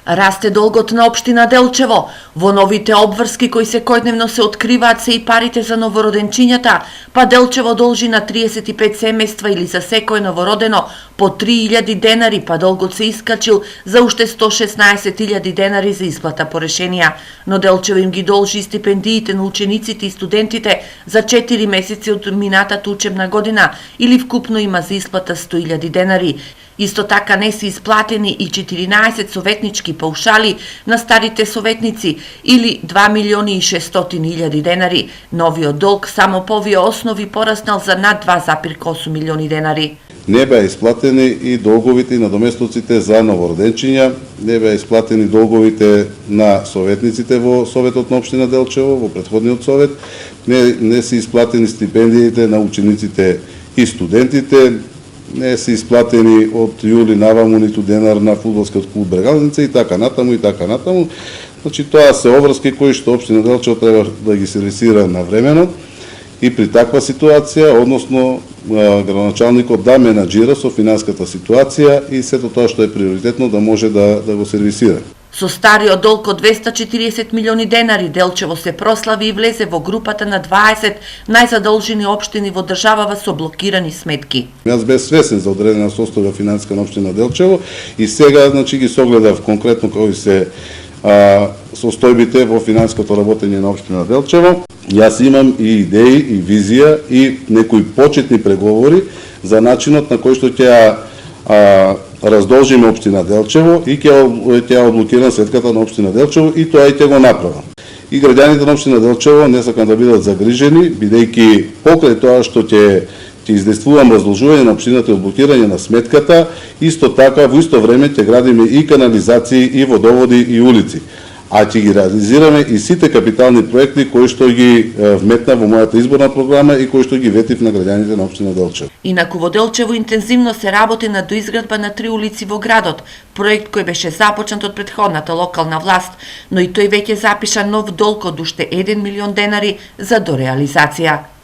Расте долгот на општина Делчево. Во новите обврски кои секојдневно се откриваат се и парите за новороденчињата, па Делчево должи на 35 семејства или за секој новородено по 3000 денари, па долгот се искачил за уште 116.000 денари за исплата по решенија. Но Делчево им ги должи стипендиите на учениците и студентите за 4 месеци од минатата учебна година или вкупно има за исплата 100.000 денари. Исто така не се исплатени и 14 советнички паушали на старите советници или 2.600.000 денари. Новиот долг само по овие основи пораснал за над 2,8 милиони денари. Не беа исплатени и долговите и надоместоците за новороденчиња, не беа исплатени долговите на советниците во Советот на општина Делчево, во претходниот совет, не се исплатени стипендиите на учениците и студентите, не се исплатени од јули наваму ниту денар на фудбалскиот клуб Брегалница и така натаму и така натаму. Значи тоа се обврски кои што општина Делчево треба да ги сервисира навремено и при таква ситуација, односно градоначалникот да менаџира со финансиската ситуација и сето тоа што е приоритетно да може да го сервисира. Со стариот долг од 240 милиони денари Делчево се прослави и влезе во групата на 20 најзадолжени општини во државава со блокирани сметки. Јас бев свесен за одредена состојба финансиска на општина Делчево и сега ги согледав конкретно кои се состојбите во финансиското работење на општина Делчево. Јас имам и идеи и визија и некои почетни преговори за начинот на кој што ќе раздолжиме општина Делчево и ќе одблокирам сметката на општина Делчево и тоа и ќе го направам. И граѓаните на општина Делчево не сакам да бидат загрижени, бидејќи покрај тоа што ќе издействувам раздолжување на општината и одблокирање на сметката, исто така во исто време ќе градиме и канализации и водоводи и улици. А ќе ги реализираме и сите капитални проекти кои што ги вметна во мојата изборна програма и кои што ги ветив на граѓаните на општина Делчево. Инаку во Делчево интензивно се работи на доизградба на 3 улици во градот, проект кој беше започнат од претходната локална власт, но и тој веќе запиша нов долг од уште 1 милион денари за дореализација.